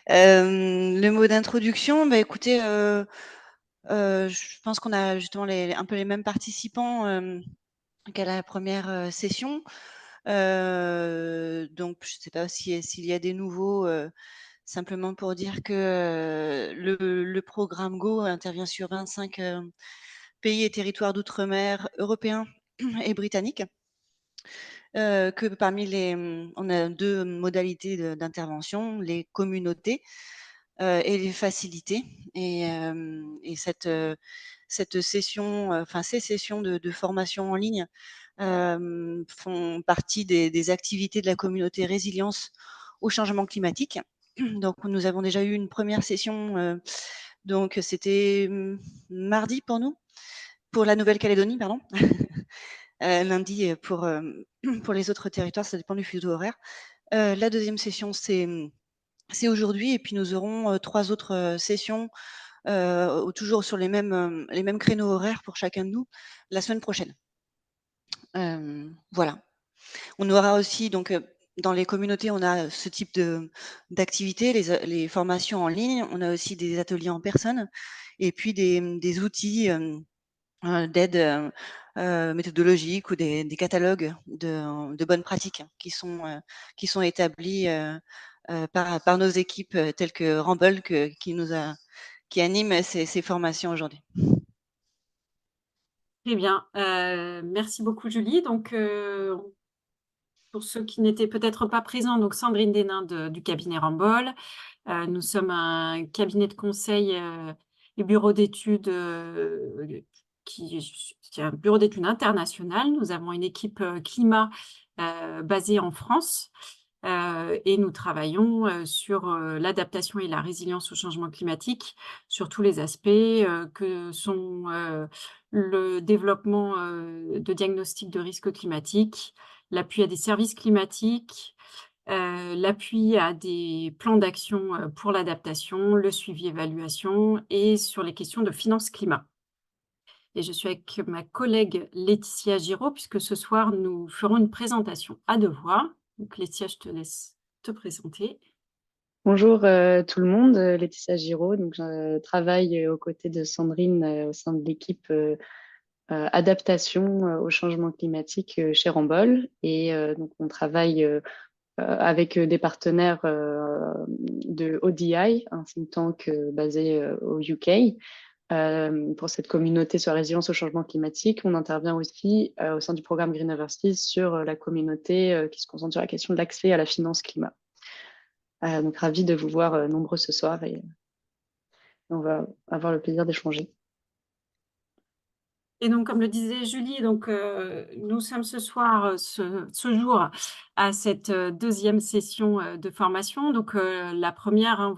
Le mot d'introduction, bah, écoutez, je pense qu'on a justement un peu les mêmes participants qu'à la première session. Donc je ne sais pas s'il y a des nouveaux, simplement pour dire que le programme Go intervient sur 25 pays et territoires d'outre-mer européens et britanniques. Que parmi on a deux modalités d'intervention, les communautés et les facilités. Et cette session, enfin ces sessions de formation en ligne font partie des activités de la communauté résilience au changement climatique. Donc nous avons déjà eu une première session, donc c'était mardi pour la Nouvelle-Calédonie, pardon. Lundi pour les autres territoires, ça dépend du fuseau horaire. La deuxième session, c'est aujourd'hui, et puis nous aurons 3 autres sessions toujours sur les mêmes créneaux horaires pour chacun de nous la semaine prochaine. Voilà. On aura aussi donc dans les communautés, on a ce type d'activités, les formations en ligne. On a aussi des ateliers en personne et puis des outils d'aide méthodologique ou des catalogues de bonnes pratiques qui sont établis par nos équipes telles que Ramble qui anime ces formations aujourd'hui. Très bien. Merci beaucoup, Julie. Donc, pour ceux qui n'étaient peut-être pas présents, donc Sandrine Desnains du cabinet Ramble. Nous sommes un cabinet de conseil et bureau d'études qui est un bureau d'études international. Nous avons une équipe climat basée en France et nous travaillons sur l'adaptation et la résilience au changement climatique sur tous les aspects que sont le développement de diagnostics de risques climatiques, l'appui à des services climatiques, l'appui à des plans d'action pour l'adaptation, le suivi évaluation et sur les questions de finance climat. Et je suis avec ma collègue Laetitia Giraud, puisque ce soir, nous ferons une présentation à deux voix. Donc Laetitia, je te laisse te présenter. Bonjour tout le monde, Laetitia Giraud. Donc, je travaille aux côtés de Sandrine au sein de l'équipe adaptation au changement climatique chez Ramboll. Et donc, on travaille avec des partenaires de ODI, un think tank basé au UK. Pour cette communauté sur la résilience au changement climatique, on intervient aussi au sein du programme Green Universities sur la communauté qui se concentre sur la question de l'accès à la finance climat. Donc, ravie de vous voir nombreux ce soir et on va avoir le plaisir d'échanger. Et donc, comme le disait Julie, donc, nous sommes ce soir, ce jour, à cette deuxième session de formation. Donc, la première, hein,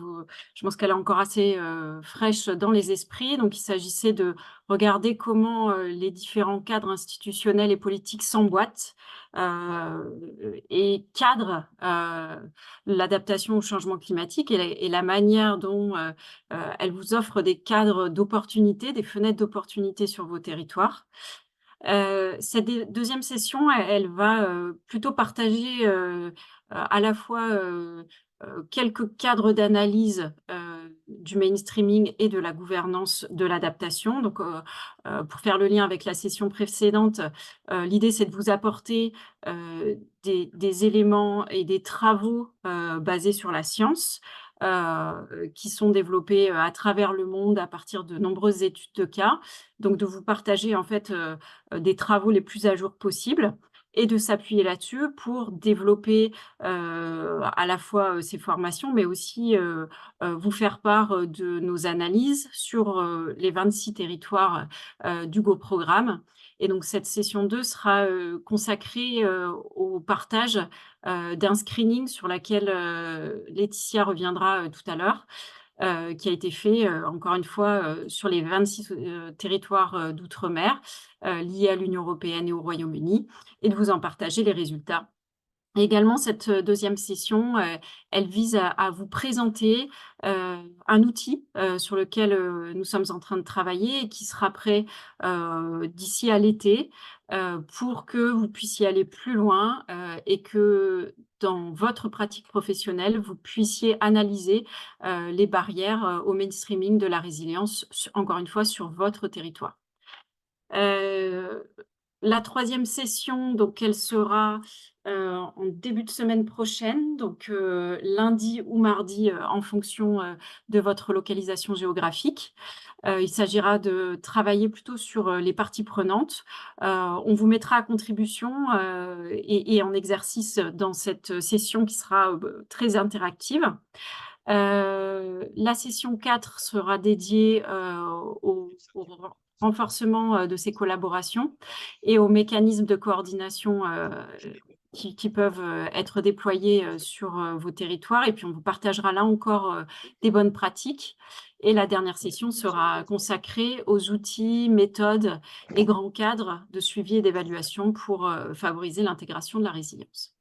je pense qu'elle est encore assez fraîche dans les esprits. Donc, il s'agissait de regarder comment les différents cadres institutionnels et politiques s'emboîtent et cadrent l'adaptation au changement climatique et la manière dont elle vous offre des cadres d'opportunités, des fenêtres d'opportunités sur vos territoires. Cette deuxième session, elle va plutôt partager à la fois quelques cadres d'analyse du mainstreaming et de la gouvernance de l'adaptation. Donc, pour faire le lien avec la session précédente, l'idée, c'est de vous apporter des éléments et des travaux basés sur la science, qui sont développés à travers le monde à partir de nombreuses études de cas. Donc, de vous partager en fait des travaux les plus à jour possibles et de s'appuyer là-dessus pour développer à la fois ces formations, mais aussi vous faire part de nos analyses sur les 26 territoires du Go Programme. Et donc, cette session 2 sera consacrée au partage d'un screening sur laquelle Laetitia reviendra tout à l'heure, qui a été fait, encore une fois, sur les 26 territoires d'outre-mer liés à l'Union européenne et au Royaume-Uni, et de vous en partager les résultats Également, cette deuxième session, elle vise à vous présenter un outil sur lequel nous sommes en train de travailler et qui sera prêt d'ici à l'été pour que vous puissiez aller plus loin et que dans votre pratique professionnelle, vous puissiez analyser les barrières au mainstreaming de la résilience, encore une fois, sur votre territoire. La troisième session, donc elle sera en début de semaine prochaine, donc lundi ou mardi en fonction de votre localisation géographique. Il s'agira de travailler plutôt sur les parties prenantes. On vous mettra à contribution et en exercice dans cette session qui sera très interactive. La session 4 sera dédiée au renforcement de ces collaborations et aux mécanismes de coordination qui peuvent être déployés sur vos territoires. Et puis, on vous partagera là encore des bonnes pratiques. Et la dernière session sera consacrée aux outils, méthodes et grands cadres de suivi et d'évaluation pour favoriser l'intégration de la résilience.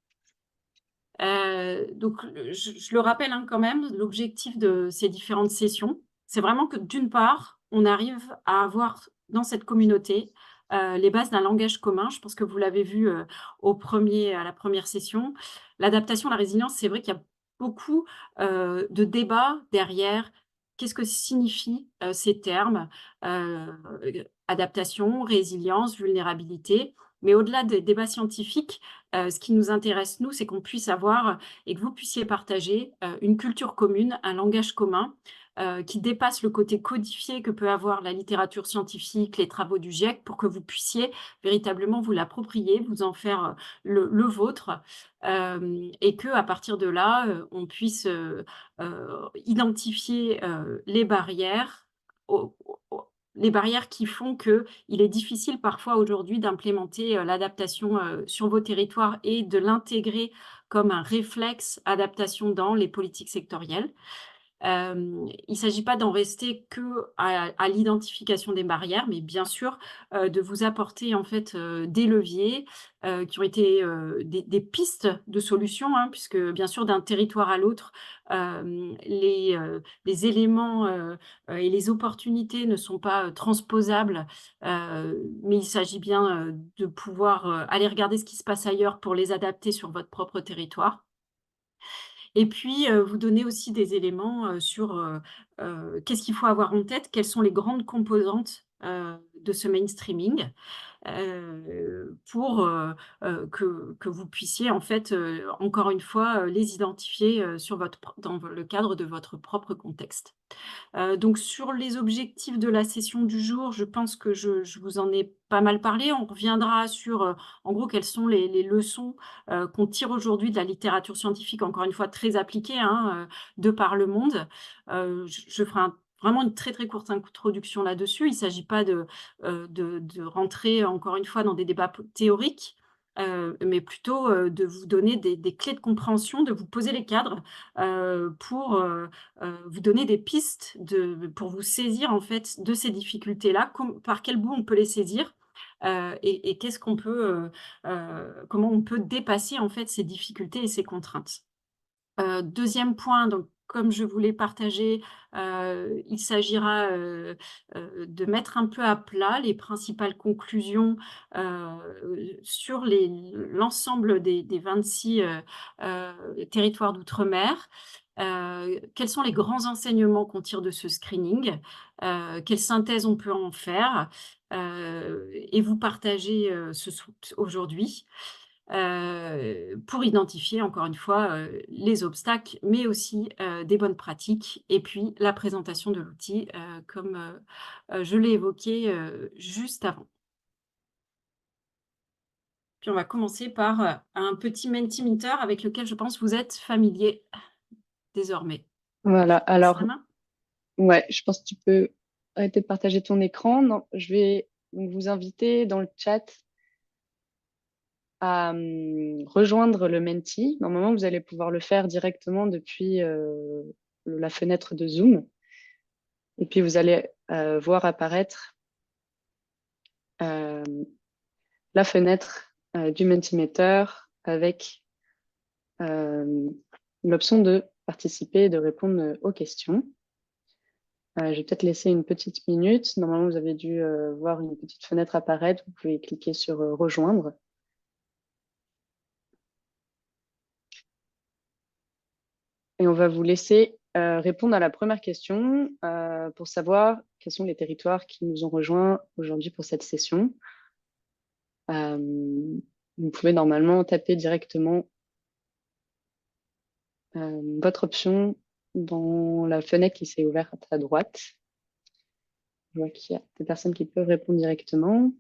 Donc, je le rappelle quand même, l'objectif de ces différentes sessions, c'est vraiment que d'une part, on arrive à avoir dans cette communauté les bases d'un langage commun. Je pense que vous l'avez vu à la première session. L'adaptation, la résilience, c'est vrai qu'il y a beaucoup de débats derrière. Qu'est-ce que signifient ces termes adaptation, résilience, vulnérabilité. Mais au-delà des débats scientifiques, ce qui nous intéresse, nous, c'est qu'on puisse avoir et que vous puissiez partager une culture commune, un langage commun qui dépasse le côté codifié que peut avoir la littérature scientifique, les travaux du GIEC, pour que vous puissiez véritablement vous l'approprier, vous en faire le vôtre, et qu'à partir de là, on puisse identifier les barrières les barrières qui font qu'il est difficile parfois aujourd'hui d'implémenter l'adaptation sur vos territoires et de l'intégrer comme un réflexe adaptation dans les politiques sectorielles. Il ne s'agit pas d'en rester qu'à l'identification des barrières, mais bien sûr de vous apporter en fait des leviers qui ont été des pistes de solutions, hein, puisque bien sûr d'un territoire à l'autre, les éléments et les opportunités ne sont pas transposables, mais il s'agit bien de pouvoir aller regarder ce qui se passe ailleurs pour les adapter sur votre propre territoire. Et puis, vous donner aussi des éléments sur qu'est-ce qu'il faut avoir en tête, quelles sont les grandes composantes de ce mainstreaming pour que vous puissiez en fait, encore une fois, les identifier dans le cadre de votre propre contexte. Donc sur les objectifs de la session du jour, je pense que je vous en ai pas mal parlé. On reviendra sur, en gros, quelles sont les leçons qu'on tire aujourd'hui de la littérature scientifique, encore une fois très appliquée, hein, de par le monde. Je ferai vraiment une très, très courte introduction là-dessus. Il ne s'agit pas de rentrer, encore une fois, dans des débats théoriques, mais plutôt de vous donner des clés de compréhension, de vous poser les cadres pour vous donner des pistes pour vous saisir en fait de ces difficultés-là, par quel bout on peut les saisir et qu'est-ce qu'on peut, comment on peut dépasser en fait ces difficultés et ces contraintes. Deuxième point, donc comme je vous l'ai partagé, il s'agira de mettre un peu à plat les principales conclusions sur l'ensemble des 26 territoires d'outre-mer. Quels sont les grands enseignements qu'on tire de ce screening? Quelle synthèse on peut en faire? Et vous partager aujourd'hui pour identifier encore une fois les obstacles, mais aussi des bonnes pratiques et puis la présentation de l'outil comme je l'ai évoqué juste avant. Puis on va commencer par un petit Mentimeter avec lequel je pense vous êtes familier désormais. Voilà, alors, Sama? ouais, je pense que tu peux arrêter de partager ton écran. Non, je vais donc vous inviter dans le chat à rejoindre le Menti. Normalement, vous allez pouvoir le faire directement depuis la fenêtre de Zoom. Et puis, vous allez voir apparaître la fenêtre du Mentimeter avec l'option de participer et de répondre aux questions. Je vais peut-être laisser une petite minute. Normalement, vous avez dû voir une petite fenêtre apparaître. Vous pouvez cliquer sur rejoindre. Et on va vous laisser répondre à la première question pour savoir quels sont les territoires qui nous ont rejoints aujourd'hui pour cette session. Vous pouvez normalement taper directement votre option dans la fenêtre qui s'est ouverte à droite. Je vois qu'il y a des personnes qui peuvent répondre directement.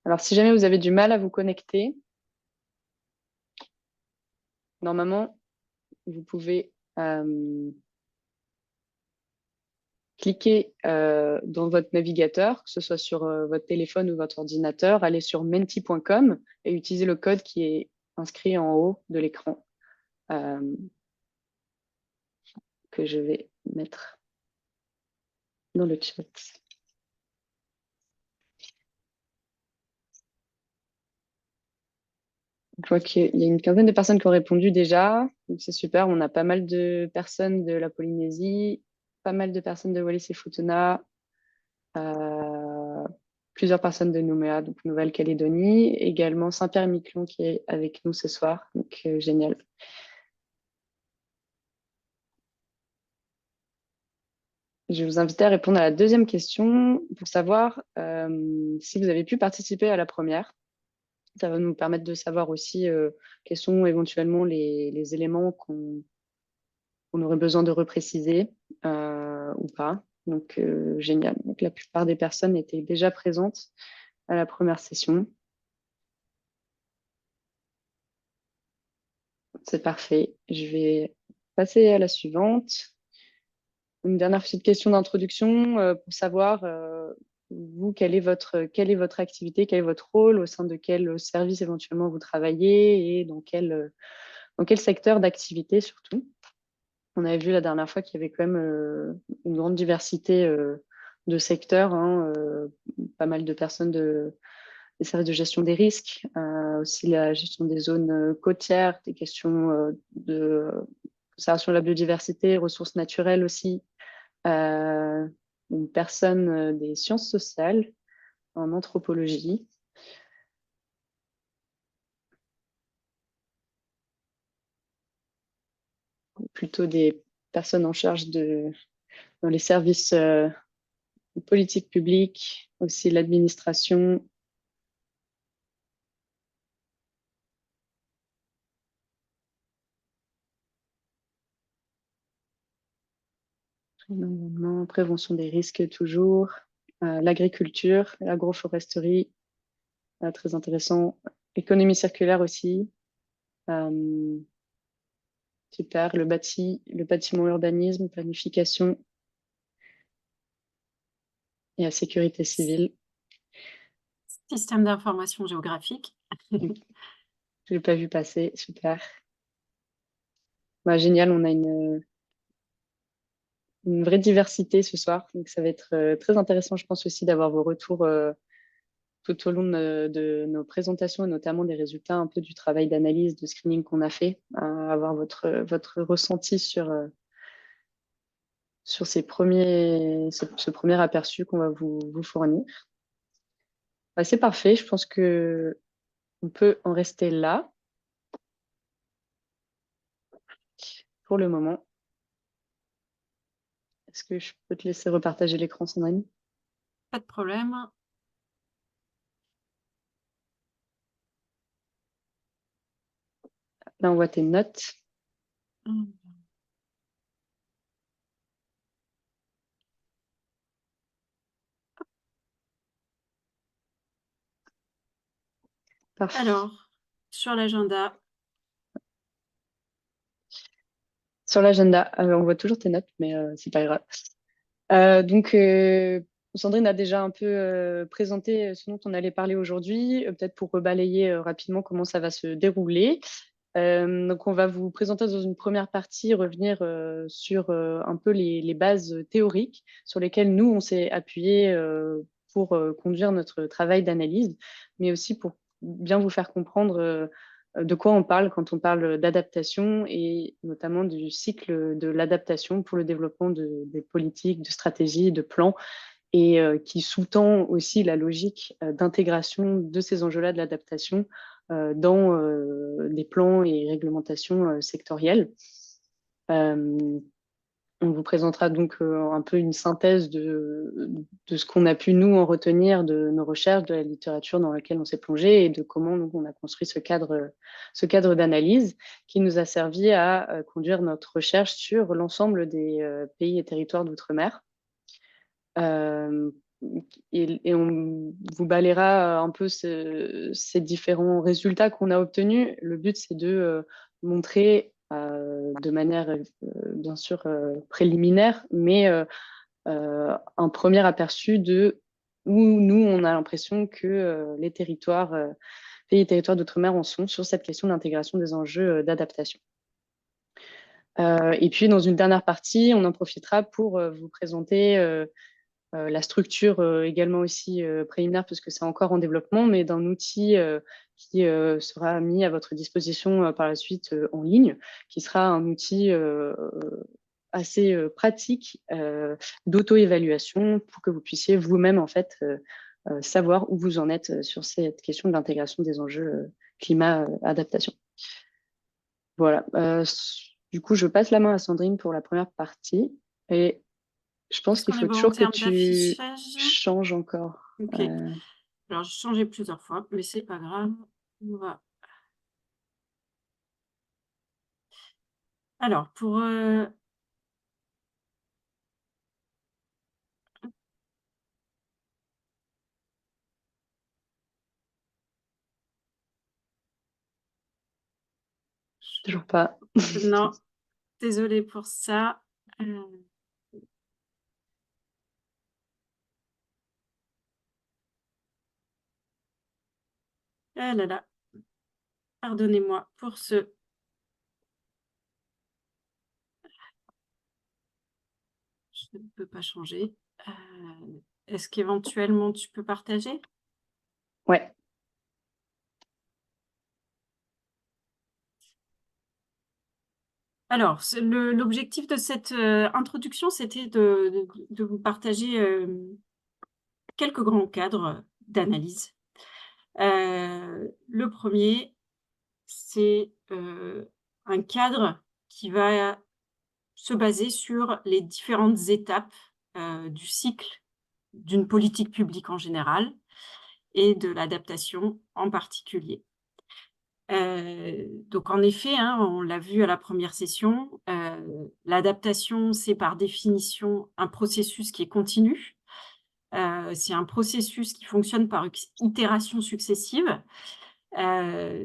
Alors, si jamais vous avez du mal à vous connecter, normalement, vous pouvez cliquer dans votre navigateur, que ce soit sur votre téléphone ou votre ordinateur, aller sur menti.com et utiliser le code qui est inscrit en haut de l'écran que je vais mettre dans le chat. Je vois qu'il y a une quinzaine de personnes qui ont répondu déjà, donc c'est super. On a pas mal de personnes de la Polynésie, pas mal de personnes de Wallis et Futuna, plusieurs personnes de Nouméa, donc Nouvelle-Calédonie, également Saint-Pierre-et-Miquelon qui est avec nous ce soir, donc génial. Je vais vous inviter à répondre à la deuxième question pour savoir si vous avez pu participer à la première. Ça va nous permettre de savoir aussi quels sont éventuellement les éléments qu'on aurait besoin de repréciser ou pas. Donc, génial. Donc, la plupart des personnes étaient déjà présentes à la première session. C'est parfait. Je vais passer à la suivante. Une dernière petite question d'introduction pour savoir, vous, quelle est votre activité, quel est votre rôle, au sein de quel service éventuellement vous travaillez et dans quel secteur d'activité surtout. On avait vu la dernière fois qu'il y avait quand même une grande diversité de secteurs, hein, pas mal de personnes des services de gestion des risques, aussi la gestion des zones côtières, des questions de conservation de la biodiversité, ressources naturelles aussi, une personne des sciences sociales en anthropologie. Plutôt des personnes en charge dans les services de politique publique, aussi l'administration. Prévention des risques toujours, l'agriculture, l'agroforesterie, très intéressant, économie circulaire aussi, super, le bâtiment urbanisme, planification et la sécurité civile. Système d'information géographique. Je l'ai pas vu passer, super. Bah, génial, on a une vraie diversité ce soir, donc ça va être très intéressant, je pense aussi, d'avoir vos retours tout au long de nos présentations et notamment des résultats un peu du travail d'analyse, de screening qu'on a fait, avoir votre ressenti sur ce premier aperçu qu'on va vous fournir. Bah, c'est parfait, je pense que on peut en rester là pour le moment. Est-ce que je peux te laisser repartager l'écran, Sandrine? Pas de problème. Là, on voit tes notes. Parfait. Alors, sur l'agenda. Sur l'agenda, on voit toujours tes notes, mais c'est pas grave. Donc, Sandrine a déjà un peu présenté ce dont on allait parler aujourd'hui, peut-être pour rebalayer rapidement comment ça va se dérouler. Donc, on va vous présenter dans une première partie, revenir sur un peu les bases théoriques sur lesquelles nous, on s'est appuyé pour conduire notre travail d'analyse, mais aussi pour bien vous faire comprendre de quoi on parle quand on parle d'adaptation et notamment du cycle de l'adaptation pour le développement des politiques, de stratégies, de plans et qui sous-tend aussi la logique d'intégration de ces enjeux-là de l'adaptation dans les plans et réglementations sectorielles. On vous présentera donc un peu une synthèse de ce qu'on a pu, nous, en retenir de nos recherches, de la littérature dans laquelle on s'est plongé et de comment donc, on a construit ce cadre d'analyse qui nous a servi à conduire notre recherche sur l'ensemble des pays et territoires d'outre-mer. Et on vous balayera un peu ces différents résultats qu'on a obtenus. Le but, c'est de montrer de manière bien sûr préliminaire, mais un premier aperçu de où nous, on a l'impression que les territoires, pays et territoires d'outre-mer en sont sur cette question d'intégration des enjeux d'adaptation. Et puis, dans une dernière partie, on en profitera pour vous présenter la structure également aussi préliminaire, parce que c'est encore en développement, mais d'un outil qui sera mis à votre disposition par la suite en ligne, qui sera un outil assez pratique d'auto-évaluation pour que vous puissiez vous-même en fait savoir où vous en êtes sur cette question de l'intégration des enjeux climat-adaptation. Voilà. Du coup, je passe la main à Sandrine pour la première partie et je pense Est-ce qu'il qu'on est faut bon en toujours que termes tu d'affichage? changes encore. Ok. Alors, j'ai changé plusieurs fois, mais c'est pas grave. On va. Alors, pour Toujours pas. non, désolée pour ça. Ah là là. Pardonnez-moi pour ce. Je ne peux pas changer. Est-ce qu'éventuellement tu peux partager? Ouais. Alors, l'objectif de cette introduction, c'était de vous partager quelques grands cadres d'analyse. Le premier, c'est un cadre qui va se baser sur les différentes étapes du cycle d'une politique publique en général et de l'adaptation en particulier. Donc en effet, hein, on l'a vu à la première session, l'adaptation, c'est par définition un processus qui est continu. C'est un processus qui fonctionne par itération successive,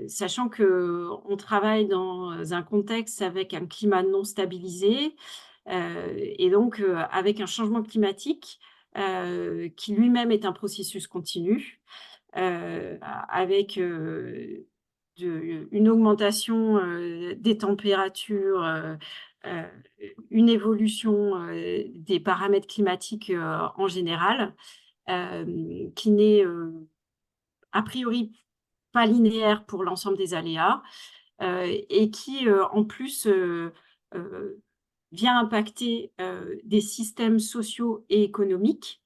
sachant qu'on travaille dans un contexte avec un climat non stabilisé, et donc avec un changement climatique qui lui-même est un processus continu, avec une augmentation des températures, heu, une évolution des paramètres climatiques en général, qui n'est a priori pas linéaire pour l'ensemble des aléas, et qui en plus vient impacter des systèmes sociaux et économiques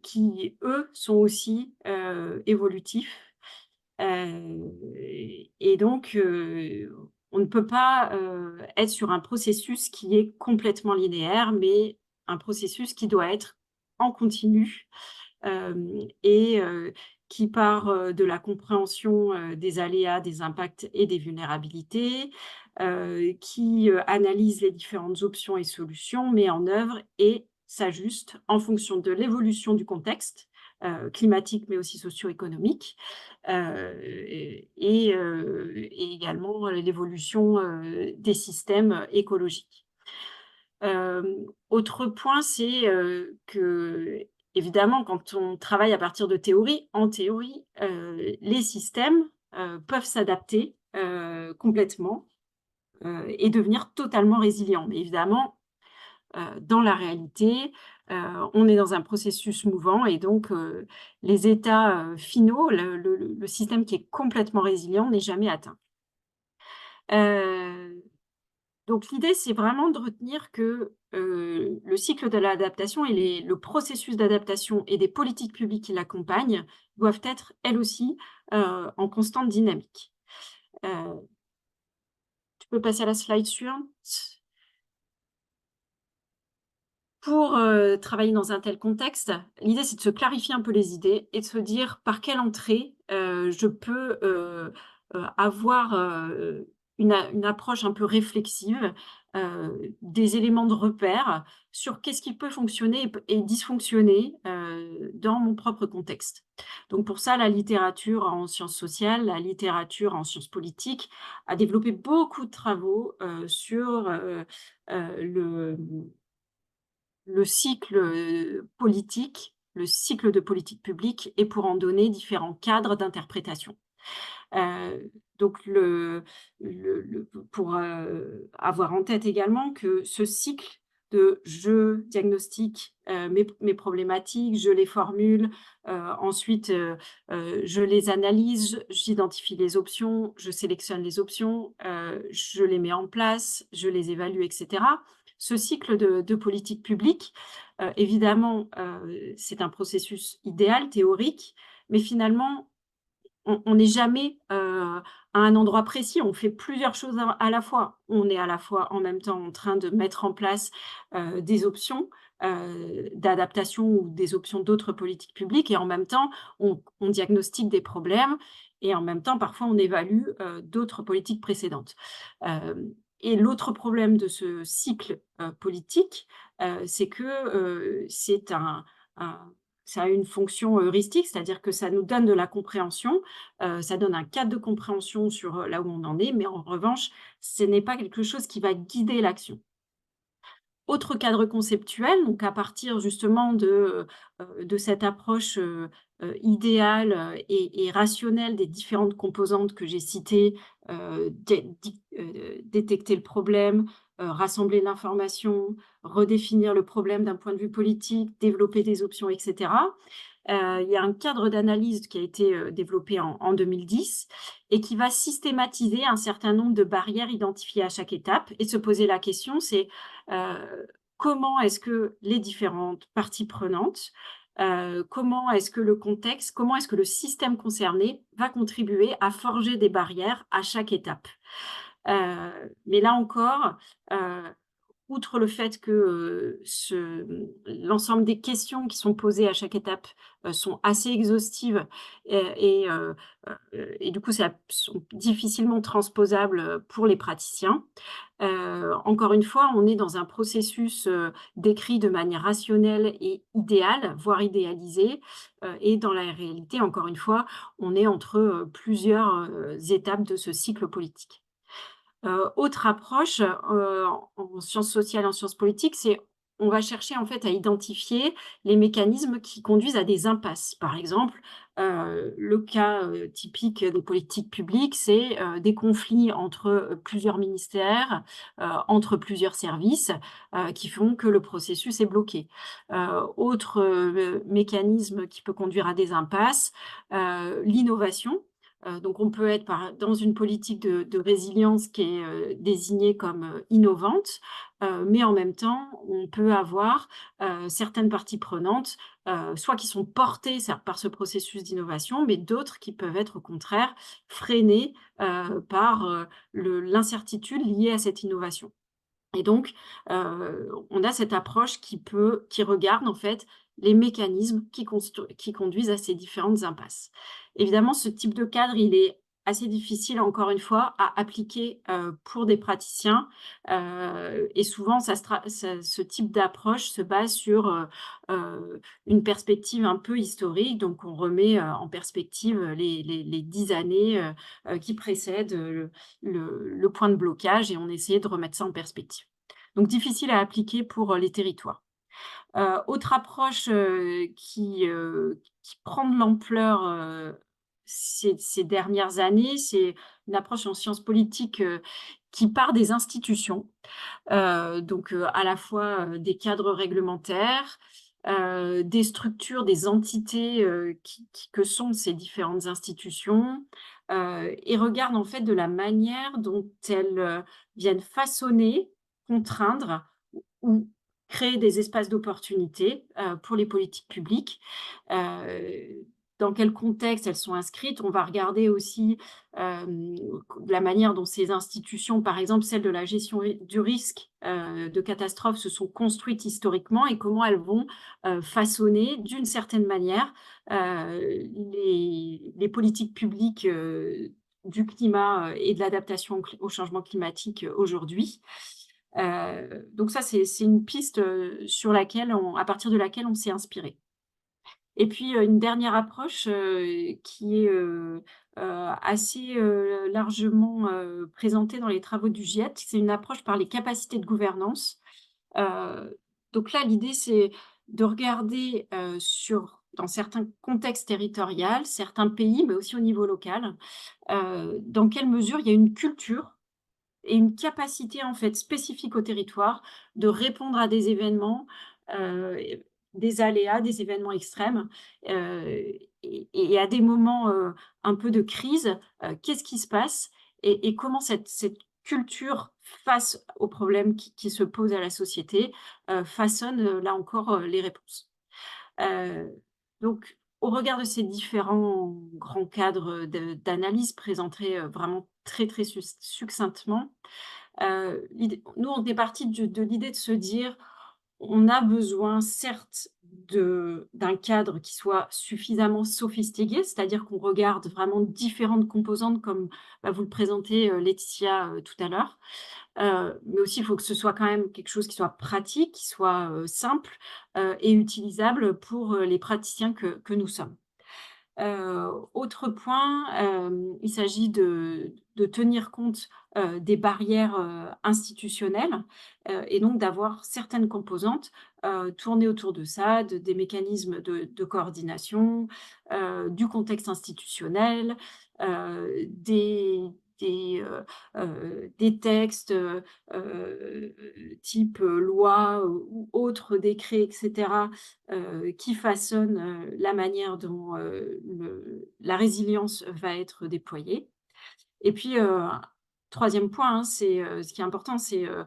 qui, eux, sont aussi évolutifs. Et donc, on ne peut pas être sur un processus qui est complètement linéaire, mais un processus qui doit être en continu, et qui part de la compréhension des aléas, des impacts et des vulnérabilités, qui analyse les différentes options et solutions, met en œuvre et s'ajuste en fonction de l'évolution du contexte climatique, mais aussi socio-économique, et également l'évolution des systèmes écologiques. Autre point, c'est que évidemment, quand on travaille à partir de théorie, en théorie, les systèmes peuvent s'adapter complètement et devenir totalement résilients. Mais évidemment, dans la réalité, on est dans un processus mouvant et donc les états, finaux, le système qui est complètement résilient n'est jamais atteint. Heu, donc l'idée, c'est vraiment de retenir que, le cycle de l'adaptation et le processus d'adaptation et des politiques publiques qui l'accompagnent doivent être, elles aussi, en constante dynamique. Heu, tu peux passer à la slide suivante? Pour, travailler dans un tel contexte, l'idée, c'est de se clarifier un peu les idées et de se dire par quelle entrée, je peux, avoir, une approche un peu réflexive, des éléments de repère sur qu'est-ce qui peut fonctionner et dysfonctionner, dans mon propre contexte. Donc pour ça, la littérature en sciences sociales, la littérature en sciences politiques a développé beaucoup de travaux, sur, le le cycle, politique, le cycle de politique publique et pour en donner différents cadres d'interprétation. Donc pour, avoir en tête également que ce cycle de je diagnostique, mes problématiques, je les formule, ensuite, je les analyse, j'identifie les options, je sélectionne les options, je les mets en place, je les évalue et cetera. Ce cycle de politique publique, évidemment, c'est un processus idéal, théorique, mais finalement on n'est jamais, à un endroit précis, on fait plusieurs choses à la fois. On est à la fois en même temps en train de mettre en place, des options, d'adaptation ou des options d'autres politiques publiques et en même temps on diagnostique des problèmes et en même temps parfois on évalue, d'autres politiques précédentes. Et l'autre problème de ce cycle, politique, c'est que, un ça a une fonction heuristique, c'est-à-dire que ça nous donne de la compréhension, ça donne un cadre de compréhension sur, là où on en est, mais en revanche, ce n'est pas quelque chose qui va guider l'action. Autre cadre conceptuel, donc à partir justement de cette approche, idéale, et rationnelle des différentes composantes que j'ai citées, détecter le problème, rassembler l'information, redéfinir le problème d'un point de vue politique, développer des options et cetera. Il y a un cadre d'analyse qui a été, développé en 2010 et qui va systématiser un certain nombre de barrières identifiées à chaque étape et se poser la question, c'est, comment est-ce que les différentes parties prenantes, comment est-ce que le contexte, comment est-ce que le système concerné va contribuer à forger des barrières à chaque étape? Mais là encore, heu outre le fait que, l'ensemble des questions qui sont posées à chaque étape, sont assez exhaustives et du coup, ça sont difficilement transposables, pour les praticiens. Encore une fois, on est dans un processus, décrit de manière rationnelle et idéale, voire idéalisée, et dans la réalité, encore une fois, on est entre, plusieurs, étapes de ce cycle politique. Autre approche, en sciences sociales, en sciences politiques, c'est on va chercher en fait à identifier les mécanismes qui conduisent à des impasses. Par exemple, le cas, typique des politiques publiques, c'est, des conflits entre, plusieurs ministères, entre plusieurs services, qui font que le processus est bloqué. Autre, mécanisme qui peut conduire à des impasses, l'innovation. Donc on peut être dans une politique de résilience qui est, désignée comme, innovante, mais en même temps, on peut avoir, certaines parties prenantes, soit qui sont portées par ce processus d'innovation, mais d'autres qui peuvent être au contraire freinées, par, l'incertitude liée à cette innovation. Et donc, on a cette approche qui regarde en fait les mécanismes qui conduisent à ces différentes impasses. Évidemment, ce type de cadre, il est assez difficile, encore une fois, à appliquer, pour des praticiens, et souvent ce type d'approche se base sur, une perspective un peu historique. Donc on remet, en perspective, les 10 années, qui précèdent, le point de blocage et on essaie de remettre ça en perspective. Donc difficile à appliquer pour, les territoires. Autre approche, qui prend de l'ampleur, ces dernières années, c'est une approche en sciences politiques, qui part des institutions, donc à la fois des cadres réglementaires, des structures, des entités que sont ces différentes institutions, et regarde en fait de la manière dont elles viennent façonner, contraindre ou créer des espaces d'opportunité pour les politiques publiques. Euh, dans quel contexte elles sont inscrites. On va regarder aussi la manière dont ces institutions, par exemple celle de la gestion du risque de catastrophe, se sont construites historiquement et comment elles vont façonner d'une certaine manière les politiques publiques du climat et de l'adaptation au changement climatique aujourd'hui. Donc ça, c'est une piste sur laquelle à partir de laquelle on s'est inspiré. Et puis, une dernière approche, qui est, assez, largement, présentée dans les travaux du GIEC, c'est une approche par les capacités de gouvernance. Donc là, l'idée, c'est de regarder, dans certains contextes territoriaux, certains pays, mais aussi au niveau local, dans quelle mesure il y a une culture et une capacité en fait spécifique au territoire de répondre à des événements, et des aléas, des événements extrêmes, et à des moments, un peu de crise, qu'est-ce qui se passe? Et comment cette culture face aux problèmes qui se posent à la société, façonne, là encore, les réponses. Heu, donc au regard de ces différents grands cadres, d'analyse présentés, vraiment très, très succinctement, nous, on est partis de l'idée de se dire: «On a besoin certes d'un cadre qui soit suffisamment sophistiqué», c'est-à-dire qu'on regarde vraiment différentes composantes comme, bah, vous le présentez, Laetitia, tout à l'heure. Mais aussi, il faut que ce soit quand même quelque chose qui soit pratique, qui soit, simple, et utilisable pour, les praticiens que nous sommes. Autre point, il s'agit de tenir compte, des barrières, institutionnelles, et donc d'avoir certaines composantes, tournées autour de ça, des mécanismes de coordination, du contexte institutionnel, des textes, heu, type, loi ou autres décrets et cetera, qui façonne, la manière dont, la résilience va être déployée. Et puis, 3e point, hein, c'est, ce qui est important, c'est, heu,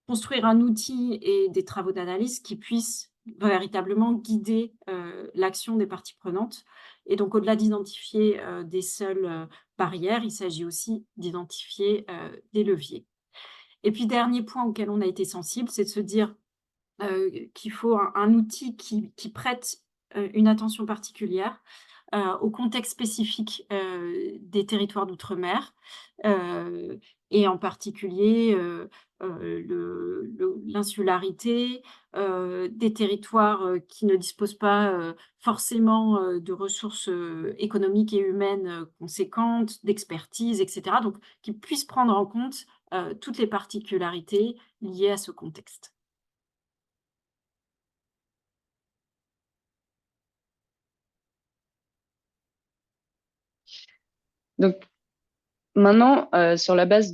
construire un outil et des travaux d'analyse qui puissent véritablement guider, l'action des parties prenantes. Et donc au-delà d'identifier, des seules, barrières, il s'agit aussi d'identifier, des leviers. Et puis dernier point auquel on a été sensible, c'est de se dire qu'il faut un outil qui prête, une attention particulière, au contexte spécifique, des territoires d'outre-mer, heu et en particulier, l'insularité, des territoires, qui ne disposent pas, forcément, de ressources, économiques et humaines, conséquentes, d'expertise et cetera. Donc qui puissent prendre en compte, toutes les particularités liées à ce contexte. Donc maintenant, sur la base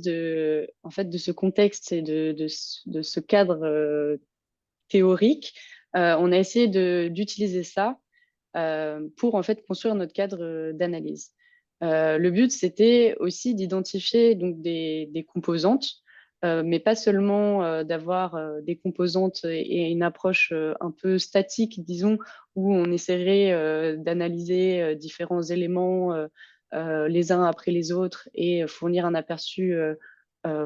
en fait, de ce contexte et de ce cadre théorique, on a essayé d'utiliser ça pour en fait construire notre cadre d'analyse. Le but, c'était aussi d'identifier donc des composantes, mais pas seulement d'avoir des composantes et une approche un peu statique, disons, où on essaierait d'analyser différents éléments les uns après les autres et fournir un aperçu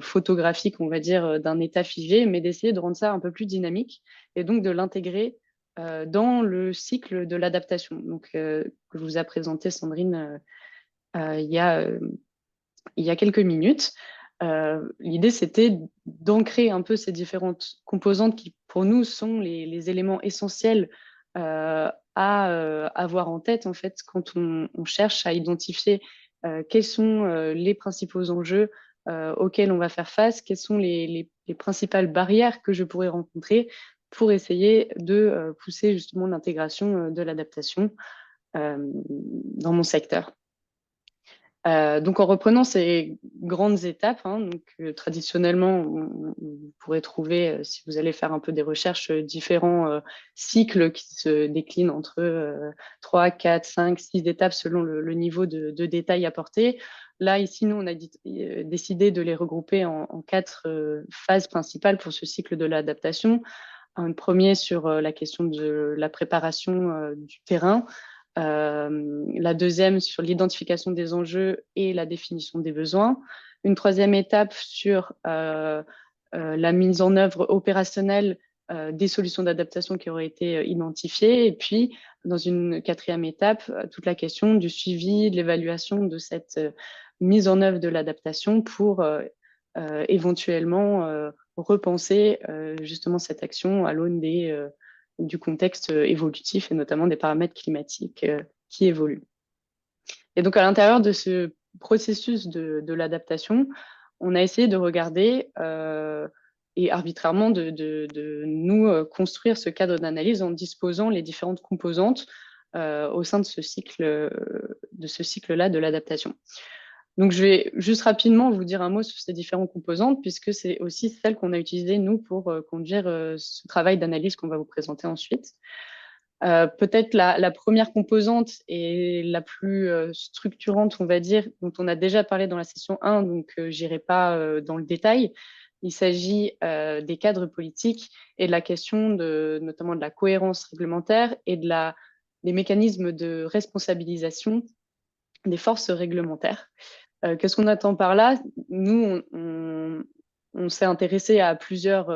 photographique, on va dire, d'un état figé, mais d'essayer de rendre ça un peu plus dynamique et donc de l'intégrer dans le cycle de l'adaptation, donc que vous a présenté Sandrine il y a quelques minutes. L'idée, c'était d'ancrer un peu ces différentes composantes qui, pour nous, sont les éléments essentiels à avoir en tête, en fait, quand on cherche à identifier quels sont les principaux enjeux auxquels on va faire face, quelles sont les principales barrières que je pourrais rencontrer pour essayer de pousser justement l'intégration de l'adaptation dans mon secteur. Donc, en reprenant ces grandes étapes, hein, donc, traditionnellement, vous pourrez trouver, si vous allez faire un peu des recherches, différents cycles qui se déclinent entre 3, 4, 5, 6 étapes selon le niveau de détail apporté. Là, ici, nous, on a décidé de les regrouper en 4 phases principales pour ce cycle de l'adaptation. Un premier sur la question de la préparation du terrain, la deuxième sur l'identification des enjeux et la définition des besoins. Une troisième étape sur la mise en œuvre opérationnelle des solutions d'adaptation qui auraient été identifiées. Et puis, dans une quatrième étape, toute la question du suivi, de l'évaluation de cette mise en œuvre de l'adaptation pour éventuellement repenser justement cette action à l'aune du contexte évolutif et notamment des paramètres climatiques qui évoluent. Et donc, à l'intérieur de ce processus de l'adaptation, on a essayé de regarder et arbitrairement de nous construire ce cadre d'analyse en disposant les différentes composantes au sein de ce cycle-là de l'adaptation. Donc, je vais juste rapidement vous dire un mot sur ces différentes composantes, puisque c'est aussi celles qu'on a utilisées, nous, pour conduire ce travail d'analyse qu'on va vous présenter ensuite. Peut-être la première composante et la plus structurante, on va dire, dont on a déjà parlé dans la session 1, donc je n'irai pas dans le détail. Il s'agit des cadres politiques et de la question notamment de la cohérence réglementaire et des mécanismes de responsabilisation des forces réglementaires. Qu'est-ce qu'on attend par là? Nous, on s'est intéressé à plusieurs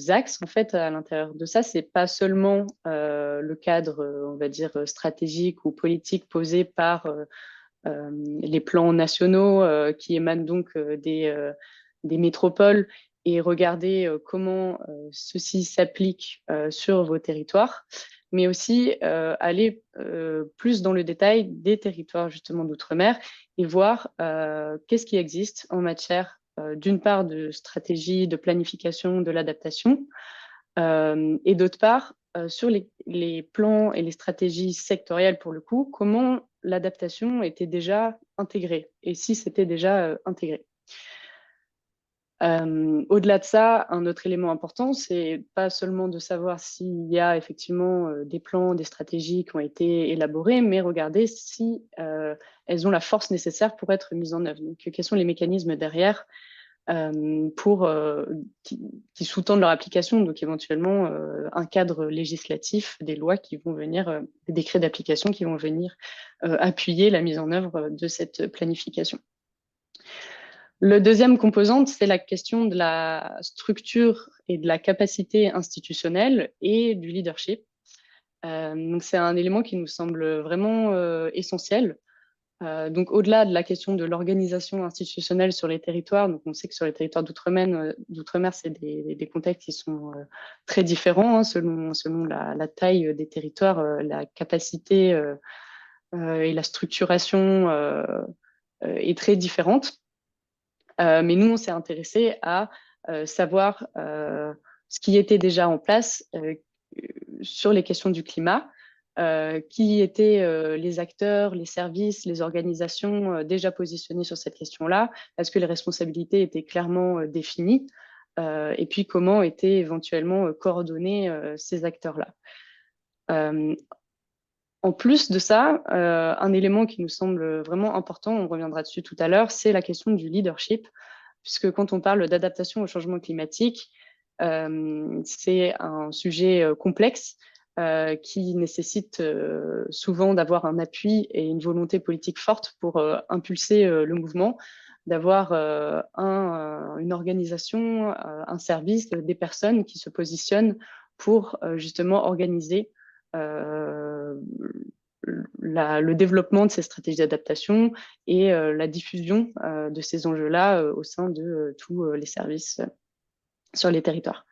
axes en fait à l'intérieur de ça. C'est pas seulement le cadre, on va dire stratégique ou politique posé par les plans nationaux qui émanent donc des métropoles et regarder comment ceci s'applique sur vos territoires, mais aussi aller plus dans le détail des territoires justement d'outre-mer et voir qu'est-ce qui existe en matière d'une part de stratégie, de planification, de l'adaptation, et d'autre part sur les plans et les stratégies sectorielles pour le coup, comment l'adaptation était déjà intégrée et si c'était déjà intégré. Au-delà de ça, un autre élément important, c'est pas seulement de savoir s'il y a effectivement des plans, des stratégies qui ont été élaborées, mais regarder si elles ont la force nécessaire pour être mises en œuvre. Donc, quels sont les mécanismes derrière qui sous-tendent leur application, donc éventuellement un cadre législatif, des lois qui vont venir, des décrets d'application qui vont venir appuyer la mise en œuvre de cette planification. Le deuxième composante, c'est la question de la structure et de la capacité institutionnelle et du leadership. Donc c'est un élément qui nous semble vraiment essentiel. Donc, au-delà de la question de l'organisation institutionnelle sur les territoires, donc on sait que sur les territoires d'outre-mer, c'est des contextes qui sont très différents hein, selon la taille des territoires, la capacité et la structuration est très différente. Mais nous, on s'est intéressé à savoir ce qui était déjà en place sur les questions du climat. Qui étaient les acteurs, les services, les organisations déjà positionnés sur cette question-là? Est-ce que les responsabilités étaient clairement définies? Et puis, comment étaient éventuellement coordonnés ces acteurs-là? En plus de ça, un élément qui nous semble vraiment important, on reviendra dessus tout à l'heure, c'est la question du leadership, puisque quand on parle d'adaptation au changement climatique, c'est un sujet complexe qui nécessite souvent d'avoir un appui et une volonté politique forte pour impulser le mouvement, d'avoir une organisation, un service, des personnes qui se positionnent pour justement organiser le développement de ces stratégies d'adaptation et la diffusion de ces enjeux-là au sein de tous les services sur les territoires.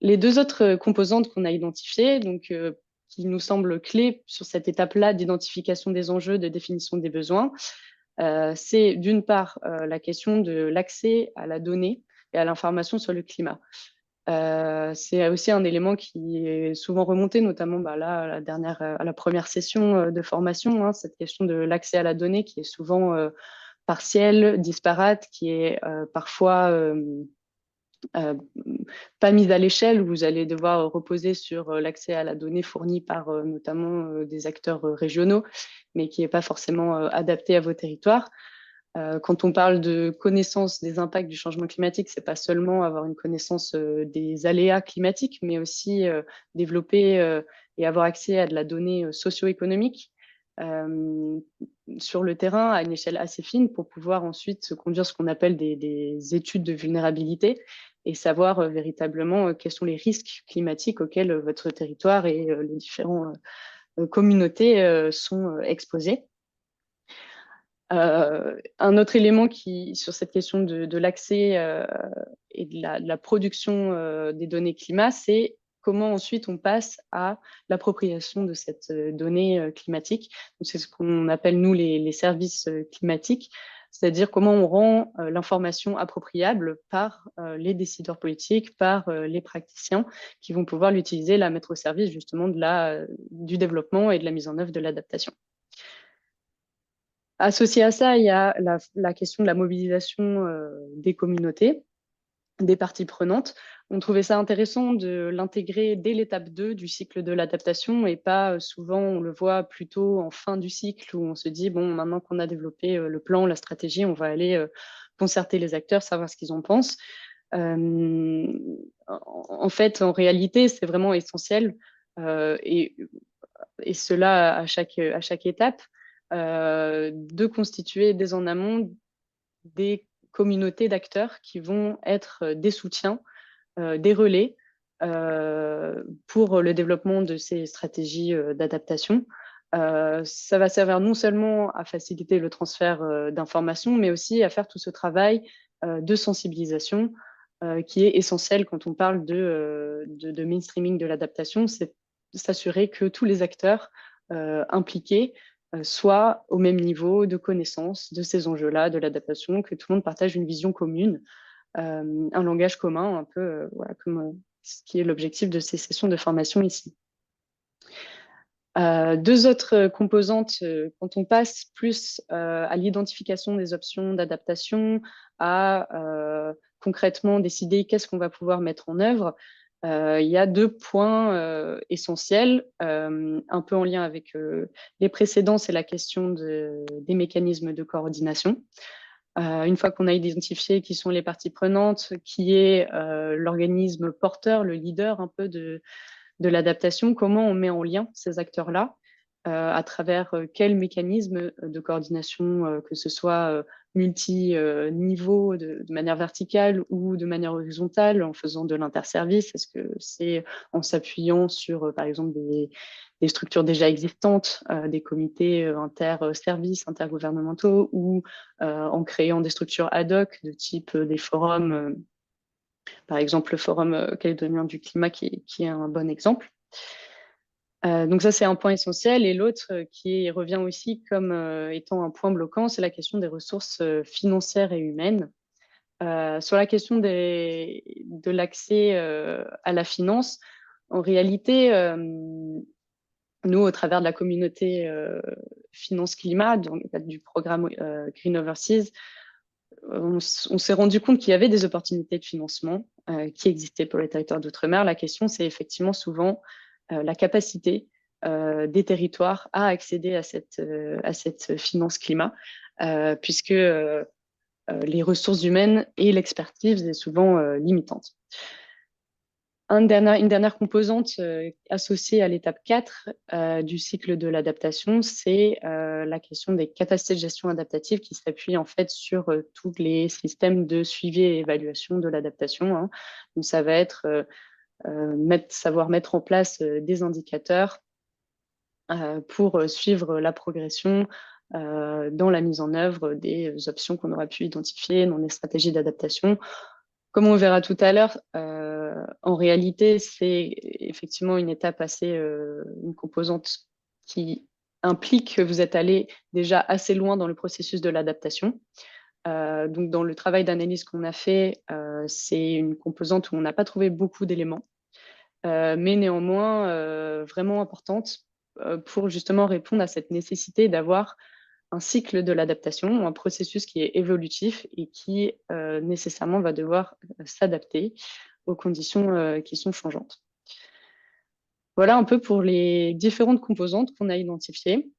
Les deux autres composantes qu'on a identifiées, donc, qui nous semblent clés sur cette étape-là d'identification des enjeux, de définition des besoins, c'est d'une part la question de l'accès à la donnée et à l'information sur le climat. C'est aussi un élément qui est souvent remonté, notamment là, à la première session de formation, hein, cette question de l'accès à la donnée qui est souvent partielle, disparate, qui est parfois pas mise à l'échelle, où vous allez devoir reposer sur l'accès à la donnée fournie par notamment des acteurs régionaux, mais qui n'est pas forcément adapté à vos territoires. Quand on parle de connaissance des impacts du changement climatique, c'est pas seulement avoir une connaissance des aléas climatiques, mais aussi développer et avoir accès à de la donnée socio-économique sur le terrain à une échelle assez fine pour pouvoir ensuite conduire ce qu'on appelle des études de vulnérabilité et savoir véritablement quels sont les risques climatiques auxquels votre territoire et les différentes communautés sont exposées. Un autre élément sur cette question de l'accès et de la production des données climat, c'est comment ensuite on passe à l'appropriation de cette donnée climatique. C'est ce qu'on appelle, nous, les services climatiques, c'est-à-dire comment on rend l'information appropriable par les décideurs politiques, par les praticiens qui vont pouvoir l'utiliser, la mettre au service justement du développement et de la mise en œuvre de l'adaptation. Associé à ça, il y a la question de la mobilisation des communautés, des parties prenantes. On trouvait ça intéressant de l'intégrer dès l'étape 2 du cycle de l'adaptation et pas souvent, on le voit plutôt en fin du cycle où on se dit, bon, maintenant qu'on a développé le plan, la stratégie, on va aller concerter les acteurs, savoir ce qu'ils en pensent. En fait, en réalité, c'est vraiment essentiel et cela à chaque étape. De constituer dès en amont des communautés d'acteurs qui vont être des soutiens, des relais pour le développement de ces stratégies d'adaptation. Ça va servir non seulement à faciliter le transfert d'informations, mais aussi à faire tout ce travail de sensibilisation qui est essentiel quand on parle de mainstreaming de l'adaptation. C'est s'assurer que tous les acteurs impliqués soient au même niveau de connaissance de ces enjeux-là, de l'adaptation, que tout le monde partage une vision commune, un langage commun, un peu voilà, comme ce qui est l'objectif de ces sessions de formation ici. Deux autres composantes, quand on passe plus à l'identification des options d'adaptation, à concrètement décider qu'est-ce qu'on va pouvoir mettre en œuvre, il y a deux points essentiels, un peu en lien avec les précédents, c'est la question des mécanismes de coordination. Une fois qu'on a identifié qui sont les parties prenantes, qui est l'organisme porteur, le leader un peu de l'adaptation, comment on met en lien ces acteurs-là, à travers quels mécanismes de coordination, que ce soit multi-niveau, de manière verticale ou de manière horizontale, en faisant de l'interservice. Est-ce que c'est en s'appuyant sur, par exemple, des structures déjà existantes, des comités inter-services, intergouvernementaux, ou en créant des structures ad hoc de type des forums, par exemple le forum calédonien du climat qui est un bon exemple. Donc ça, c'est un point essentiel. Et l'autre qui revient aussi comme étant un point bloquant, c'est la question des ressources financières et humaines. Sur la question de l'accès à la finance, en réalité, nous, au travers de la communauté finance-climat, dans le cadre du programme Green Overseas, on s'est rendu compte qu'il y avait des opportunités de financement qui existaient pour les territoires d'outre-mer. La question, c'est effectivement souvent la capacité des territoires à accéder à cette finance climat, puisque les ressources humaines et l'expertise est souvent limitante. Une dernière composante associée à l'étape 4 du cycle de l'adaptation, c'est la question des capacités de gestion adaptative qui s'appuient en fait sur tous les systèmes de suivi et évaluation de l'adaptation. Hein. Donc ça va être savoir mettre en place des indicateurs pour suivre la progression dans la mise en œuvre des options qu'on aura pu identifier dans les stratégies d'adaptation. Comme on verra tout à l'heure, en réalité, c'est effectivement une étape une composante qui implique que vous êtes allé déjà assez loin dans le processus de l'adaptation. Donc, dans le travail d'analyse qu'on a fait, c'est une composante où on n'a pas trouvé beaucoup d'éléments, mais néanmoins vraiment importante pour justement répondre à cette nécessité d'avoir un cycle de l'adaptation, un processus qui est évolutif et qui nécessairement va devoir s'adapter aux conditions qui sont changeantes. Voilà un peu pour les différentes composantes qu'on a identifiées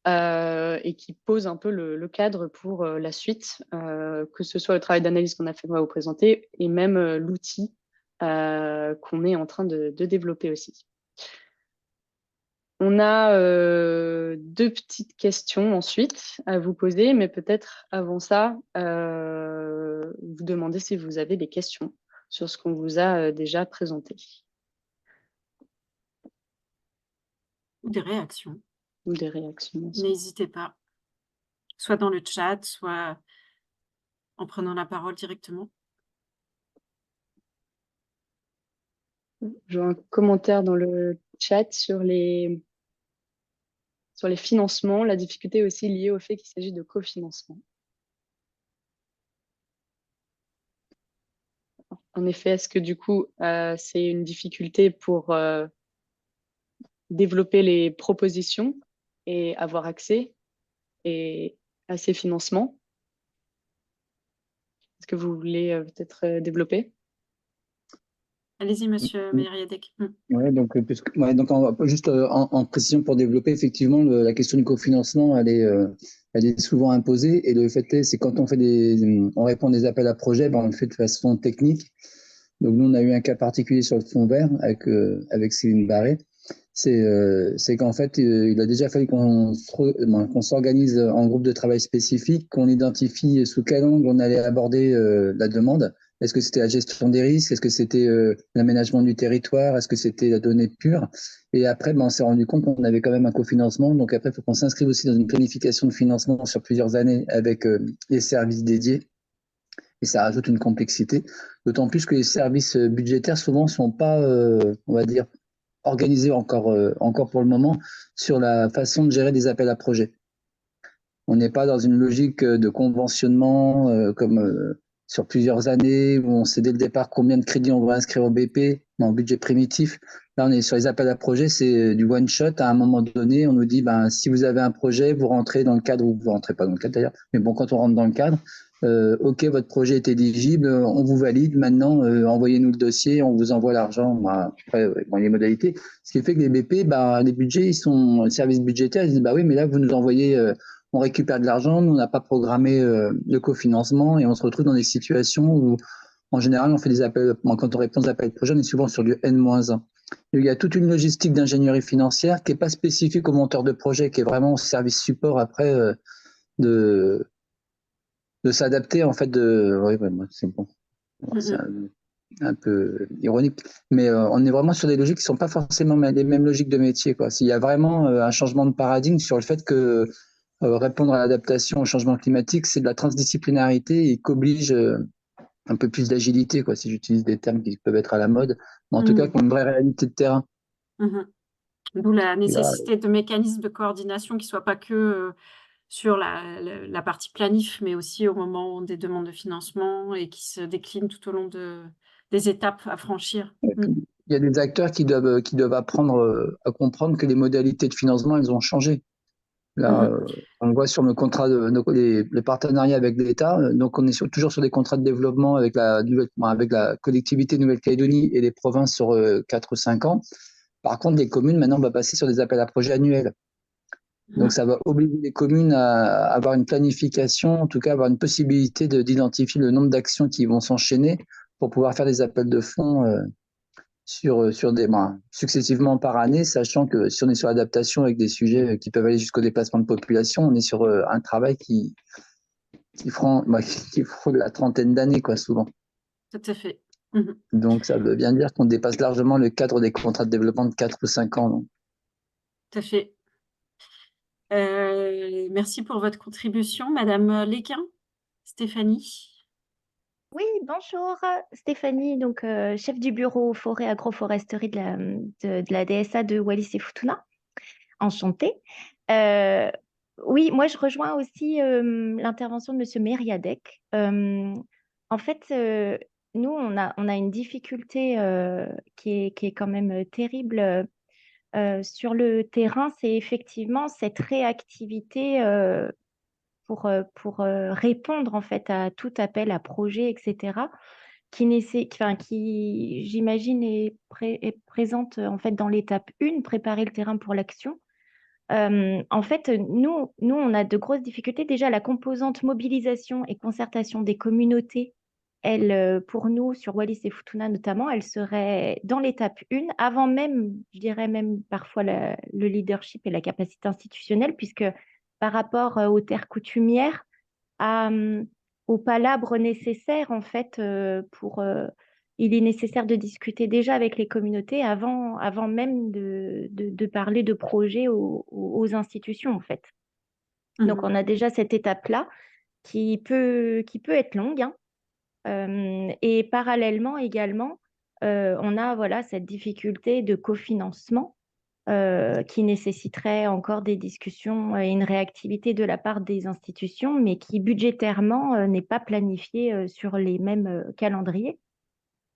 et qui posent un peu le cadre pour la suite, que ce soit le travail d'analyse qu'on a fait, on va vous présenter, et même l'outil qu'on est en train de développer aussi. On a deux petites questions ensuite à vous poser, mais peut-être avant ça, vous demander si vous avez des questions sur ce qu'on vous a déjà présenté. Ou des réactions. Ou des réactions aussi. N'hésitez pas, soit dans le chat, soit en prenant la parole directement. J'ai un commentaire dans le chat sur les financements, la difficulté aussi liée au fait qu'il s'agit de cofinancement. En effet, est-ce que du coup, c'est une difficulté pour développer les propositions et avoir accès à ces financements? Est-ce que vous voulez peut-être développer? Allez-y, monsieur Mériadec. Ouais, donc, juste en précision pour développer, effectivement, la question du cofinancement, elle est souvent imposée. Et le fait est, c'est quand on répond à des appels à projets, ben, on le fait de façon technique. Donc, nous, on a eu un cas particulier sur le fond vert avec Céline Barré. C'est qu'en fait, il a déjà fallu qu'on s'organise en groupe de travail spécifique, qu'on identifie sous quel angle on allait aborder la demande. Est-ce que c'était la gestion des risques? Est-ce que c'était l'aménagement du territoire? Est-ce que c'était la donnée pure? Et après, on s'est rendu compte qu'on avait quand même un cofinancement. Donc après, il faut qu'on s'inscrive aussi dans une planification de financement sur plusieurs années avec les services dédiés. Et ça rajoute une complexité. D'autant plus que les services budgétaires, souvent, ne sont pas, on va dire, organisés encore pour le moment sur la façon de gérer des appels à projets. On n'est pas dans une logique de conventionnement comme sur plusieurs années où on sait dès le départ combien de crédits on va inscrire au BP, en budget primitif. Là, on est sur les appels à projets, c'est du one shot. À un moment donné, on nous dit, si vous avez un projet, vous rentrez dans le cadre, ou vous rentrez pas dans le cadre d'ailleurs, mais bon, quand on rentre dans le cadre, OK, votre projet est éligible, on vous valide. Maintenant, envoyez-nous le dossier, on vous envoie l'argent. Après, les modalités. Ce qui fait que les BP, les budgets, ils sont services budgétaires. Ils disent, oui, mais là, vous nous envoyez, on récupère de l'argent, nous, on n'a pas programmé le cofinancement et on se retrouve dans des situations où, en général, on fait des appels. Quand on répond aux appels de projet, on est souvent sur du N-1. Il y a toute une logistique d'ingénierie financière qui n'est pas spécifique au monteur de projet, qui est vraiment au service support après de s'adapter en fait c'est bon. C'est un peu ironique, mais on est vraiment sur des logiques qui sont pas forcément les mêmes logiques de métier, quoi. S'il y a vraiment un changement de paradigme sur le fait que répondre à l'adaptation au changement climatique, c'est de la transdisciplinarité et qu'oblige un peu plus d'agilité, quoi, si j'utilise des termes qui peuvent être à la mode, mais en tout cas, qui ont une vraie réalité de terrain. D'où la nécessité de mécanismes de coordination qui ne soient pas que sur la partie planif, mais aussi au moment des demandes de financement et qui se déclinent tout au long des étapes à franchir. Il y a des acteurs qui doivent apprendre à comprendre que les modalités de financement, elles ont changé. Là, on le voit sur nos contrats, les partenariats avec l'État. Donc, on est toujours sur des contrats de développement avec la collectivité Nouvelle-Calédonie et les provinces sur 4 ou 5 ans. Par contre, les communes, maintenant, on va passer sur des appels à projets annuels. Donc, ça va obliger les communes à avoir une planification, en tout cas, avoir une possibilité d'identifier le nombre d'actions qui vont s'enchaîner pour pouvoir faire des appels de fonds successivement par année, sachant que si on est sur l'adaptation avec des sujets qui peuvent aller jusqu'au déplacement de population, on est sur un travail qui frôle la trentaine d'années, quoi, souvent. Tout à fait. Donc, ça veut bien dire qu'on dépasse largement le cadre des contrats de développement de 4 ou 5 ans. Donc. Tout à fait. Merci pour votre contribution. Madame Léquin, Stéphanie. Oui, bonjour Stéphanie, donc chef du bureau forêt agroforesterie de la DSA de Wallis et Futuna. Enchantée. Oui, moi je rejoins aussi l'intervention de Monsieur Mériadec. En fait, nous, on a une difficulté qui est quand même terrible sur le terrain, c'est effectivement cette réactivité pour répondre en fait à tout appel à projet, etc., qui j'imagine, est présente en fait dans l'étape 1, préparer le terrain pour l'action. En fait, nous, on a de grosses difficultés. Déjà, la composante mobilisation et concertation des communautés, elle, pour nous, sur Wallis et Futuna notamment, elle serait dans l'étape 1, avant même, je dirais même parfois le leadership et la capacité institutionnelle, puisque par rapport aux terres coutumières, à, au palabre nécessaire, en fait, il est nécessaire de discuter déjà avec les communautés avant même de parler de projets aux institutions, en fait. Donc, on a déjà cette étape-là qui peut être longue, hein. Et parallèlement également, on a voilà, cette difficulté de cofinancement qui nécessiterait encore des discussions et une réactivité de la part des institutions, mais qui budgétairement n'est pas planifiée sur les mêmes calendriers.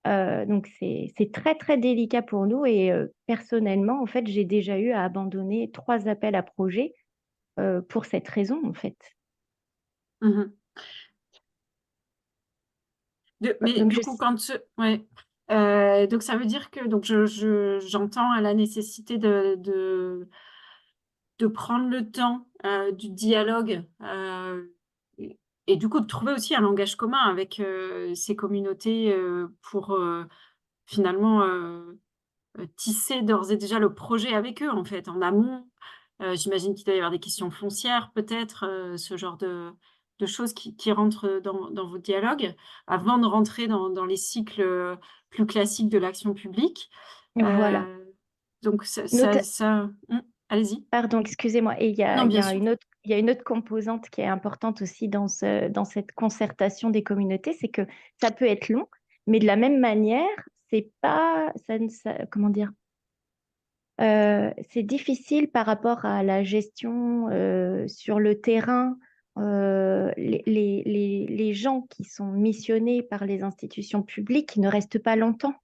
Donc c'est très très délicat pour nous et personnellement, en fait, j'ai déjà eu à abandonner 3 appels à projets pour cette raison, en fait. Mhm. Mais Donc du coup, ouais. Donc ça veut dire que j'entends à la nécessité de prendre le temps du dialogue et du coup de trouver aussi un langage commun avec ces communautés pour finalement tisser d'ores et déjà le projet avec eux, en fait, en amont. J'imagine qu'il doit y avoir des questions foncières, peut-être, ce genre de choses qui rentrent dans vos dialogues, avant de rentrer dans les cycles plus classiques de l'action publique. voilà. Donc allez-y. Pardon, excusez-moi. Et Non, il y bien a sûr. une autre composante qui est importante aussi dans cette concertation des communautés, c'est que ça peut être long, mais de la même manière, c'est pas, comment dire, c'est difficile par rapport à la gestion sur le terrain. Les gens qui sont missionnés par les institutions publiques ne restent pas longtemps.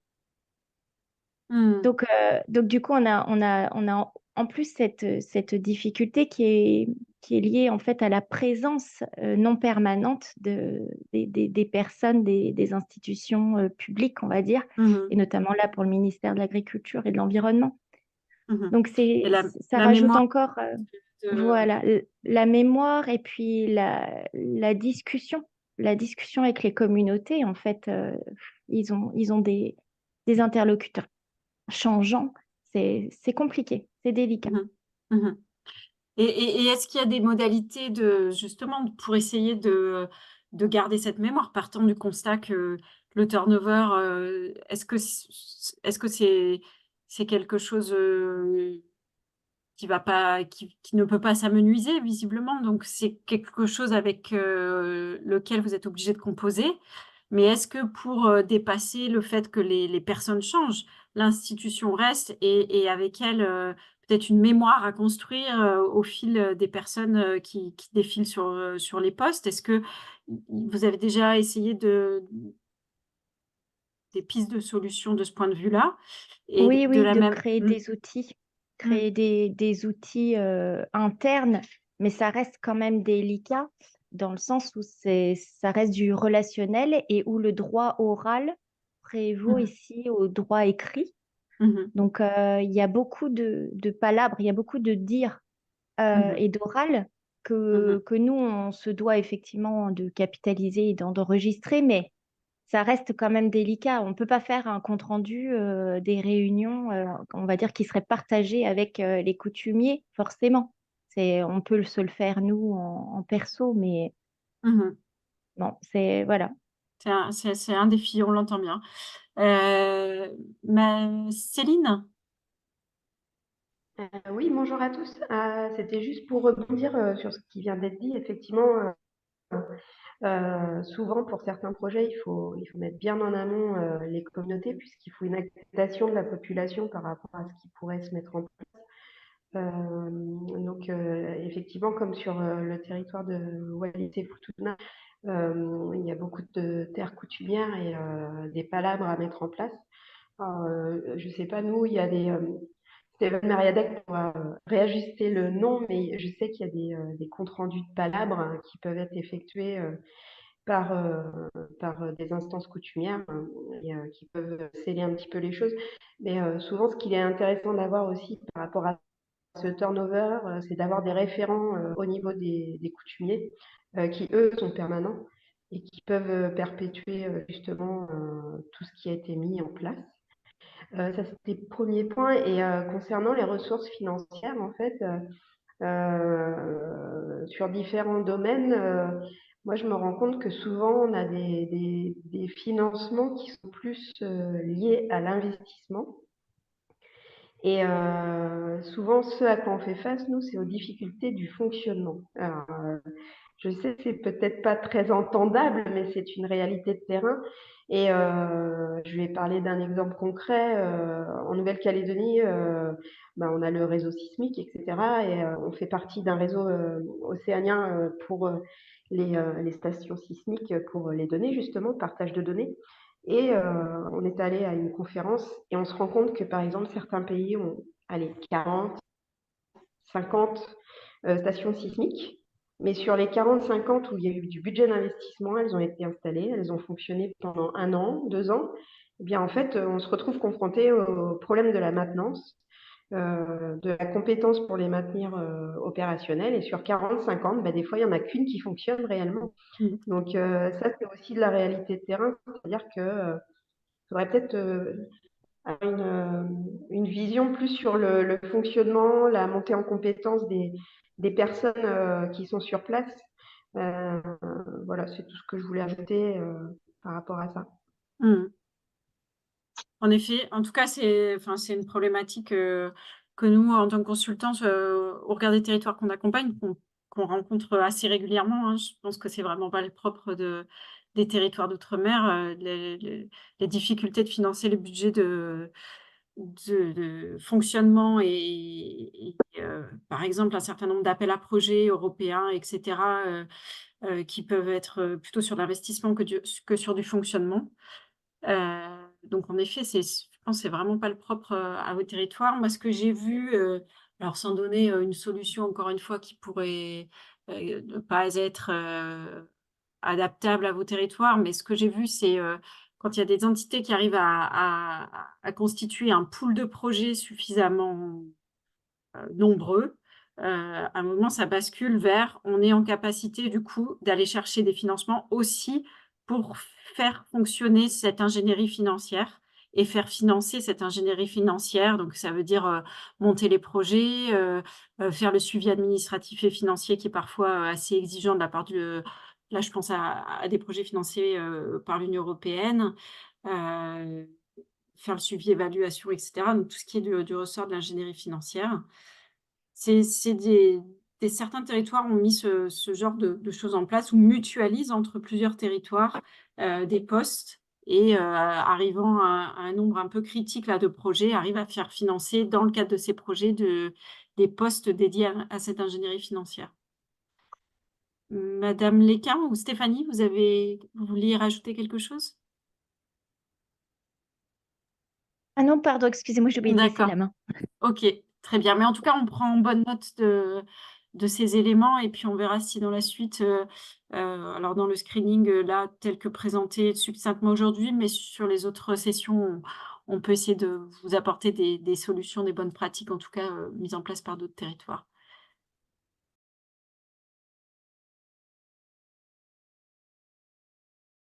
Mmh. Donc du coup, on a en plus cette difficulté qui est liée en fait à la présence non permanente des personnes, des institutions publiques, on va dire, Mmh. et notamment là pour le ministère de l'Agriculture et de l'Environnement. Mmh. Donc Et ça la rajoute mémoire encore, de... voilà, la mémoire et puis la discussion. La discussion avec les communautés, en fait, ils ont des interlocuteurs changeant, c'est compliqué, c'est délicat. Mmh. Mmh. Et est-ce qu'il y a des modalités justement pour essayer de garder cette mémoire, partant du constat que le turnover, est-ce que c'est quelque chose qui ne peut pas s'amenuiser visiblement, donc c'est quelque chose avec lequel vous êtes obligé de composer. Mais est-ce que pour dépasser le fait que les personnes changent, l'institution reste et avec elle peut-être une mémoire à construire au fil des personnes qui défilent sur les postes? Est-ce que vous avez déjà essayé des pistes de solutions de ce point de vue-là? Et Oui, de oui, la de même... créer des outils, créer des outils internes, mais ça reste quand même délicat dans le sens où ça reste du relationnel et où le droit oral prévaut Mhm. ici au droit écrit. Mhm. Donc, il y a beaucoup de palabres, il y a beaucoup de dire Mhm. et d'oral Mhm. que nous, on se doit effectivement de capitaliser et d'enregistrer, mais ça reste quand même délicat. On ne peut pas faire un compte-rendu des réunions, on va dire, qui seraient partagées avec les coutumiers, forcément. On peut se le faire, nous, en perso, mais Mhm. bon, voilà. C'est un défi, on l'entend bien. Céline? Oui, bonjour à tous. C'était juste pour rebondir sur ce qui vient d'être dit. Effectivement, souvent pour certains projets, il faut mettre bien en amont les communautés puisqu'il faut une acceptation de la population par rapport à ce qui pourrait se mettre en place. Donc, effectivement, comme sur le territoire de Wallis et Futuna, il y a beaucoup de terres coutumières et des palabres à mettre en place. Alors, je ne sais pas, nous, il y a des... Stéphane Mariadec pourra réajuster le nom, mais je sais qu'il y a des comptes rendus de palabres qui peuvent être effectués par des instances coutumières et qui peuvent sceller un petit peu les choses. Mais souvent, ce qu'il est intéressant d'avoir aussi par rapport à ce turnover, c'est d'avoir des référents au niveau des coutumiers qui, eux, sont permanents et qui peuvent perpétuer justement tout ce qui a été mis en place. Ça, c'était le premier point. Et concernant les ressources financières, en fait, sur différents domaines, moi, je me rends compte que souvent, on a des financements qui sont plus liés à l'investissement. Et souvent, ce à quoi on fait face, nous, c'est aux difficultés du fonctionnement. Alors, je sais que c'est peut-être pas très entendable, mais c'est une réalité de terrain. Et je vais parler d'un exemple concret. En Nouvelle-Calédonie, on a le réseau sismique, etc. Et on fait partie d'un réseau océanien pour les stations sismiques, pour les données, justement, partage de données. Et on est allé à une conférence et on se rend compte que, par exemple, certains pays ont 40, 50 stations sismiques. Mais sur les 40-50 où il y a eu du budget d'investissement, elles ont été installées, elles ont fonctionné pendant 1 an, 2 ans. Eh bien, en fait, on se retrouve confronté au problème de la maintenance, de la compétence pour les maintenir opérationnelles. Et sur 40-50, des fois, il n'y en a qu'une qui fonctionne réellement. Donc, ça, c'est aussi de la réalité de terrain. C'est-à-dire que faudrait peut-être avoir une vision plus sur le fonctionnement, la montée en compétence des personnes qui sont sur place. Voilà, c'est tout ce que je voulais ajouter par rapport à ça. En effet, en tout cas, c'est une problématique que nous, en tant que consultants, au regard des territoires qu'on accompagne, qu'on rencontre assez régulièrement, hein. Je pense que c'est vraiment pas le propre des territoires d'outre-mer, les difficultés de financer le budget de fonctionnement et par exemple, un certain nombre d'appels à projets européens, etc., qui peuvent être plutôt sur l'investissement que sur du fonctionnement. Donc en effet, je pense que c'est vraiment pas le propre à vos territoires. Moi, ce que j'ai vu, alors sans donner une solution, encore une fois, qui pourrait ne pas être adaptable à vos territoires, mais ce que j'ai vu, c'est quand il y a des entités qui arrivent à constituer un pool de projets suffisamment nombreux, à un moment, ça bascule vers on est en capacité, du coup, d'aller chercher des financements aussi pour faire fonctionner cette ingénierie financière et faire financer cette ingénierie financière. Donc, ça veut dire monter les projets, faire le suivi administratif et financier qui est parfois assez exigeant de la part là, je pense à des projets financés par l'Union européenne, faire le suivi, évaluation, etc. Donc, tout ce qui est du ressort de l'ingénierie financière. Certains territoires ont mis ce genre de choses en place ou mutualisent entre plusieurs territoires des postes et arrivant à un nombre un peu critique là, de projets, arrivent à faire financer dans le cadre de ces projets des postes dédiés à cette ingénierie financière. Madame Léquin ou Stéphanie, vous vouliez rajouter quelque chose? Ah non, pardon, excusez-moi, j'ai oublié de baisser la main. Ok, très bien. Mais en tout cas, on prend bonne note de ces éléments et puis on verra si dans la suite, alors dans le screening, là, tel que présenté succinctement aujourd'hui, mais sur les autres sessions, on peut essayer de vous apporter des solutions, des bonnes pratiques, en tout cas mises en place par d'autres territoires.